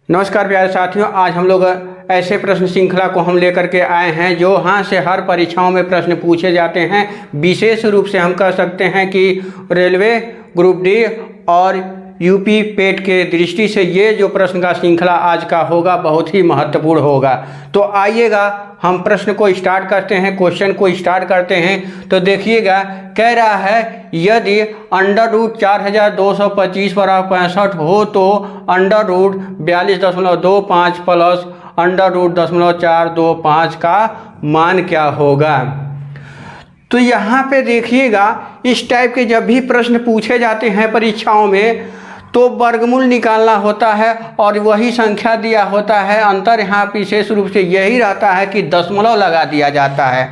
नमस्कार प्यारे साथियों, आज हम लोग ऐसे प्रश्न श्रृंखला को हम लेकर के आए हैं जो हाँ से हर परीक्षाओं में प्रश्न पूछे जाते हैं। विशेष रूप से हम कह सकते हैं कि रेलवे ग्रुप डी और यूपी पेट के दृष्टि से ये जो प्रश्न का श्रृंखला आज का होगा बहुत ही महत्वपूर्ण होगा। तो आइएगा हम प्रश्न को स्टार्ट करते हैं, क्वेश्चन को स्टार्ट करते हैं। तो देखिएगा, कह रहा है यदि √4225 बराबर 65 हो तो √42.25 प्लस √0.425 का मान क्या होगा। तो यहाँ पे देखिएगा, इस टाइप के जब भी प्रश्न पूछे जाते हैं परीक्षाओं में तो वर्गमूल निकालना होता है और वही संख्या दिया होता है। अंतर यहाँ विशेष रूप से यही रहता है कि दशमलव लगा दिया जाता है।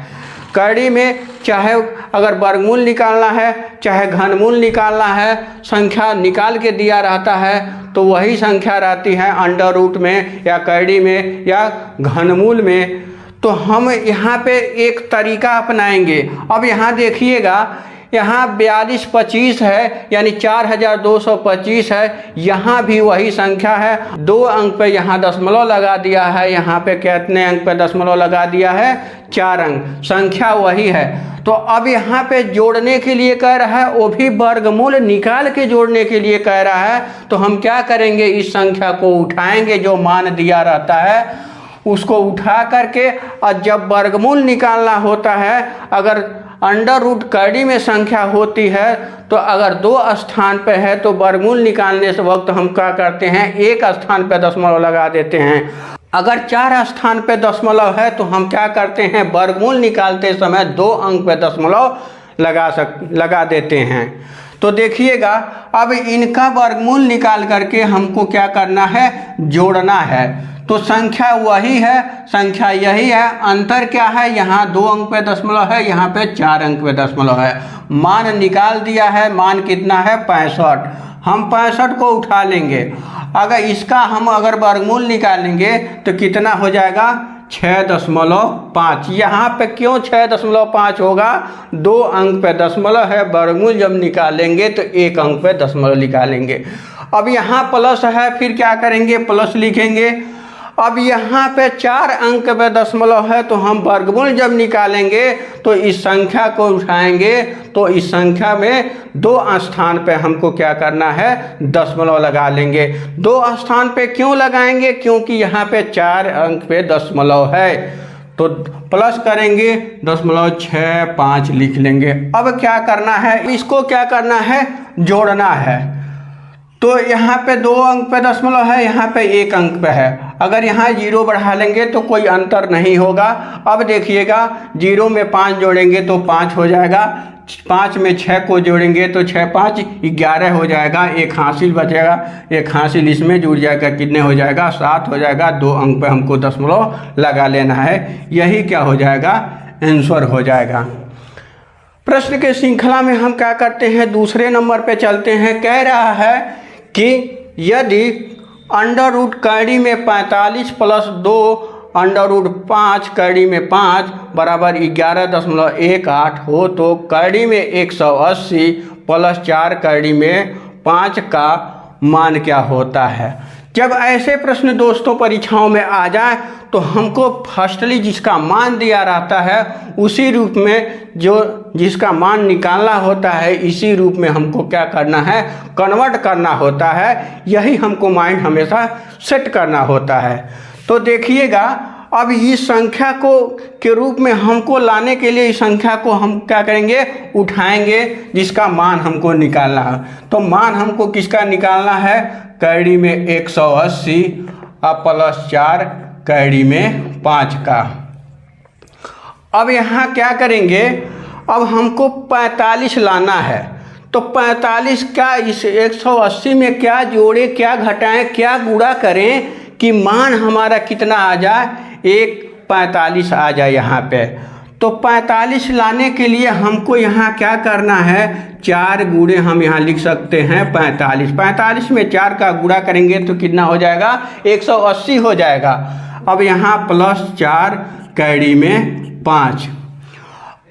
कड़ी में चाहे अगर वर्गमूल निकालना है चाहे घनमूल निकालना है, संख्या निकाल के दिया रहता है तो वही संख्या रहती है अंडर रूट में या कड़ी में या घनमूल में। तो हम यहाँ पे एक तरीका अपनाएंगे। अब यहाँ देखिएगा, यहाँ 4225 है यानी 4225 है, यहाँ भी वही संख्या है। 2 अंक पे यहाँ दशमलव लगा दिया है, यहाँ पे कितने अंक पे दशमलव लगा दिया है, 4 अंक, संख्या वही है। तो अब यहाँ पे जोड़ने के लिए कह रहा है, वो भी वर्गमूल निकाल के जोड़ने के लिए कह रहा है। तो हम क्या करेंगे, इस संख्या को उठाएंगे, जो मान दिया रहता है उसको उठा करके, और जब वर्गमूल निकालना होता है, अगर अंडर रूट कड़ी में संख्या होती है तो अगर 2 स्थान पे है तो वर्गमूल निकालने से वक्त हम क्या करते हैं, 1 स्थान पे दशमलव लगा देते हैं। अगर 4 स्थान पे दशमलव है तो हम क्या करते हैं, वर्गमूल निकालते समय 2 अंक पे दशमलव लगा देते हैं। तो देखिएगा, अब इनका वर्गमूल निकाल करके हमको क्या करना है, जोड़ना है। तो संख्या वही है, संख्या यही है, अंतर क्या है, यहाँ 2 अंक पे दशमलव है, यहाँ पे 4 अंक पे दशमलव है। मान निकाल दिया है, मान कितना है, 65। हम 65 को उठा लेंगे। अगर इसका हम अगर वर्गमूल निकालेंगे तो कितना हो जाएगा, 6.5। यहाँ पे क्यों 6.5 होगा, 2 अंक पे दशमलव है, वर्गमूल जब निकालेंगे तो 1 अंक पे दशमलव निकालेंगे। अब यहाँ प्लस है, फिर क्या करेंगे, प्लस लिखेंगे। अब यहाँ पे 4 अंक पे दशमलव है तो हम वर्गमूल जब निकालेंगे तो इस संख्या को उठाएंगे, तो इस संख्या में 2 स्थान पे हमको क्या करना है, दशमलव लगा लेंगे। 2 स्थान पे क्यों लगाएंगे, क्योंकि यहाँ पे 4 अंक पे दशमलव है। तो प्लस करेंगे, 0.65 लिख लेंगे। अब क्या करना है, इसको क्या करना है, जोड़ना है। तो यहाँ पे 2 अंक पे दशमलव है, यहाँ पे 1 अंक पे है। अगर यहाँ 0 बढ़ा लेंगे तो कोई अंतर नहीं होगा। अब देखिएगा, 0 में 5 जोड़ेंगे तो 5 हो जाएगा, 5 में 6 को जोड़ेंगे तो 6 5 11 हो जाएगा, 1 हासिल बचेगा, 1 हासिल इसमें जुड़ जाएगा, कितने हो जाएगा, 7 हो जाएगा। 2 अंक पे हमको दशमलव लगा लेना है, यही क्या हो जाएगा, आंसर हो जाएगा। प्रश्न के श्रृंखला में हम क्या करते हैं, दूसरे नंबर पे चलते हैं। कह रहा है कि यदि अंडर रूट कड़ी में 45 प्लस 2 अंडर रूट 5 कड़ी में 5 बराबर 11.18 हो तो कड़ी में 180 प्लस 4 कड़ी में 5 का मान क्या होता है। जब ऐसे प्रश्न दोस्तों परीक्षाओं में आ जाए तो हमको फर्स्टली जिसका मान दिया रहता है उसी रूप में जो जिसका मान निकालना होता है, इसी रूप में हमको क्या करना है, कन्वर्ट करना होता है। यही हमको माइंड हमेशा सेट करना होता है। तो देखिएगा, अब इस संख्या को के रूप में हमको लाने के लिए इस संख्या को हम क्या करेंगे, उठाएंगे, जिसका मान हमको निकालना है। तो मान हमको किसका निकालना है, कड़ी में 180 और प्लस 4 कड़ी में 5 का। अब यहाँ क्या करेंगे, अब हमको 45 लाना है। तो 45 का इस 180 में क्या जोड़े, क्या घटाएं, क्या गुणा करें कि मान हमारा कितना आ जाए, 145 आ जाए यहाँ पे। तो 45 लाने के लिए हमको यहाँ क्या करना है, 4 गुणे हम यहाँ लिख सकते हैं 45। 45 में 4 का गुणा करेंगे तो कितना हो जाएगा, 180 हो जाएगा। अब यहाँ प्लस 4 कड़ी में 5।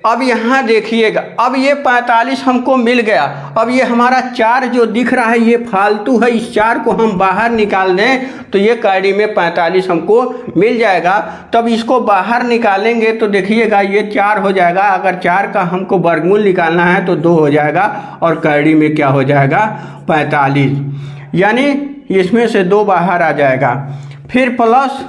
अब यहाँ देखिएगा, अब ये 45 हमको मिल गया। अब ये हमारा 4 जो दिख रहा है ये फालतू है, इस 4 को हम बाहर निकाल दें तो ये कड़ी में 45 हमको मिल जाएगा। तब इसको बाहर निकालेंगे तो देखिएगा ये 4 हो जाएगा। अगर 4 का हमको वर्गमूल निकालना है तो 2 हो जाएगा और कड़ी में क्या हो जाएगा 45, यानी इसमें से 2 बाहर आ जाएगा। फिर प्लस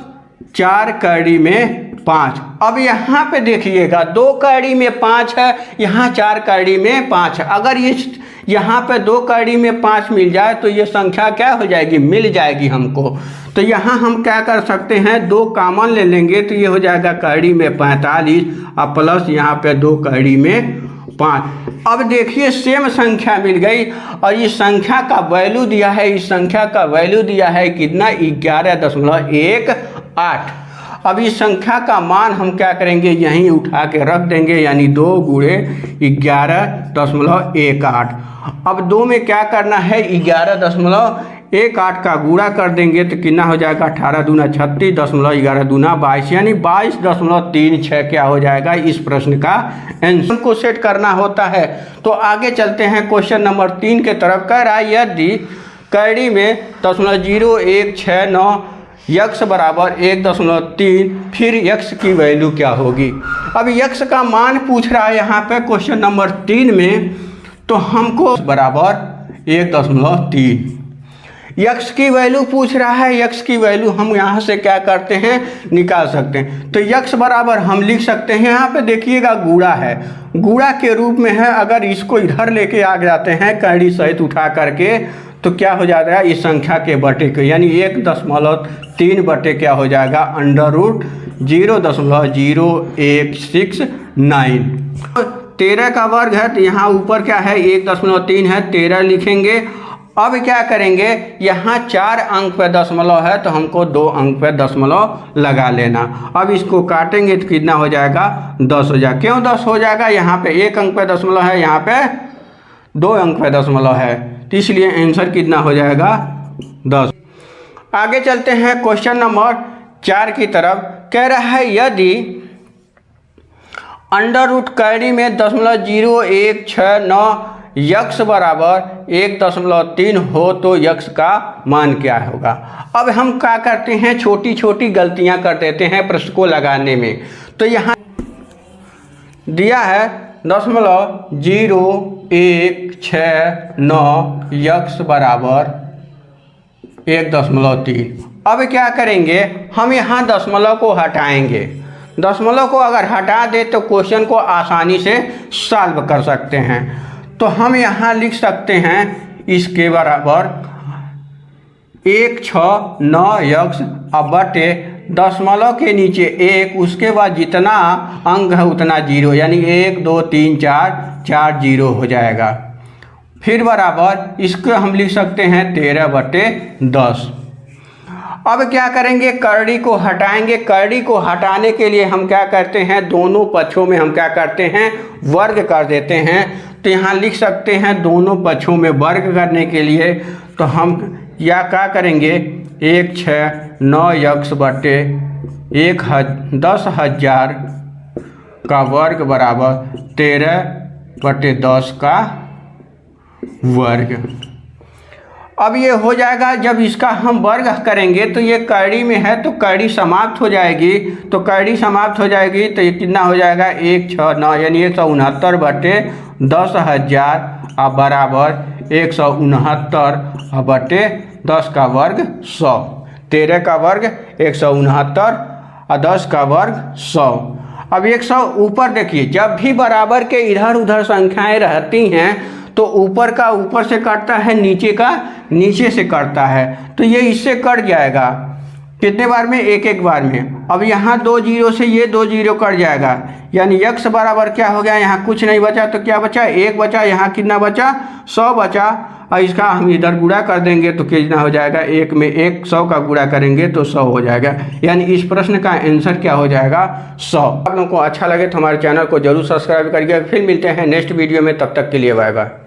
4 कड़ी में 5। अब यहाँ पे देखिएगा 2 कड़ी में 5 है, यहाँ 4 कड़ी में 5 है। अगर इस यहाँ पे 2 कड़ी में 5 मिल जाए तो ये संख्या क्या हो जाएगी, मिल जाएगी हमको। तो यहाँ हम क्या कर सकते हैं, 2 कॉमन ले लेंगे तो ये हो जाएगा कड़ी में 45 और प्लस यहाँ पे 2 कड़ी में 5। अब देखिए सेम संख्या मिल गई और इस संख्या का वैल्यू दिया है, इस संख्या का वैल्यू दिया है कितना, 11.18। अब इस संख्या का मान हम क्या करेंगे, यहीं उठा के रख देंगे, यानी 2 × 11.18। अब 2 में क्या करना है, 11.18 का गुणा कर देंगे तो कितना हो जाएगा, 18 दूना 36, 10 दूना 22, यानी 22.36 क्या हो जाएगा इस प्रश्न का आंसर को सेट करना होता है। तो आगे चलते हैं क्वेश्चन नंबर 3 के तरफ। कह रहा है यदि कड़ी में 0.0169 यक्स बराबर 1.3, फिर यक्स की वैल्यू क्या होगी। अब यक्स का मान पूछ रहा है यहाँ पे क्वेश्चन नंबर 3 में, तो हमको बराबर 1.3 यक्स की वैल्यू पूछ रहा है। यक्स की वैल्यू हम यहाँ से क्या करते हैं, निकाल सकते हैं। तो यक्स बराबर हम लिख सकते हैं, यहाँ पे देखिएगा गुणा है, गुणा के रूप में है। अगर इसको इधर लेके आ जाते हैं कड़ी सहित उठा करके तो क्या हो जाता है, इस संख्या के बटे के, यानी 1.3 बटे क्या हो जाएगा, √0.0169। 13 का वर्ग है तो यहाँ ऊपर क्या है, 1.3 है, 13 लिखेंगे। अब क्या करेंगे, यहाँ 4 अंक पे दशमलव है तो हमको 2 अंक पे दशमलव लगा लेना। अब इसको काटेंगे तो कितना हो जाएगा, 10 हो जाएगा। क्यों 10 हो जाएगा, यहाँ पे 1 अंक पे दशमलव है, यहाँ पे 2 अंक पे दशमलव है, तो इसलिए आंसर कितना हो जाएगा, 10। आगे चलते हैं क्वेश्चन नंबर 4 की तरफ। कह रहा है यदि अंडर रूट कड़ी में 0.0169 यक्स बराबर 1.3 हो तो यक्स का मान क्या होगा। अब हम क्या करते हैं, छोटी छोटी गलतियां कर देते हैं प्रश्न को लगाने में। तो यहाँ दिया है 0.0169 यक्स बराबर 1.3। अब क्या करेंगे, हम यहाँ दशमलव को हटाएंगे। दशमलव को अगर हटा दे तो क्वेश्चन को आसानी से सॉल्व कर सकते हैं। तो हम यहाँ लिख सकते हैं इसके बराबर 169 यक्स अब बटे दशमलव के नीचे 1, उसके बाद जितना अंक है उतना 0, यानी 1 2 3 4 0 हो जाएगा। फिर बराबर इसको हम लिख सकते हैं 13/10। अब क्या करेंगे, करड़ी को हटाएंगे। करड़ी को हटाने के लिए हम क्या करते हैं, दोनों पक्षों में हम क्या करते हैं, वर्ग कर देते हैं। तो यहाँ लिख सकते हैं दोनों पक्षों में वर्ग करने के लिए तो हम या क्या करेंगे, 169 यक्स बटे 10,000 का वर्ग बराबर 13/10 का वर्ग। अब ये हो जाएगा, जब इसका हम वर्ग करेंगे तो ये कड़ी में है तो कड़ी समाप्त हो जाएगी। तो कड़ी समाप्त हो जाएगी तो ये कितना हो जाएगा, 169 यानी 169/10,000 और बराबर 169/10 का वर्ग 100। 13 का वर्ग 169 और 10 का वर्ग 100। अब 100 ऊपर देखिए, जब भी बराबर के इधर उधर संख्याएं रहती हैं तो ऊपर का ऊपर से कटता है, नीचे का नीचे से कटता है। तो ये इससे कट जाएगा कितने बार में, एक बार में। अब यहाँ 2 0 से ये 2 0 कट जाएगा, यानी यक्स बराबर क्या हो गया, यहाँ कुछ नहीं बचा तो क्या बचा, 1 बचा। यहाँ कितना बचा, 100 बचा। और इसका हम इधर गुणा कर देंगे तो कितना हो जाएगा, 1 में 100 का गुणा करेंगे तो 100 हो जाएगा। यानी इस प्रश्न का आंसर क्या हो जाएगा, 100। आप लोगों को अच्छा लगे तो हमारे चैनल को जरूर सब्सक्राइब करिए। फिर मिलते हैं नेक्स्ट वीडियो में, तब तक के लिए बाय बाय।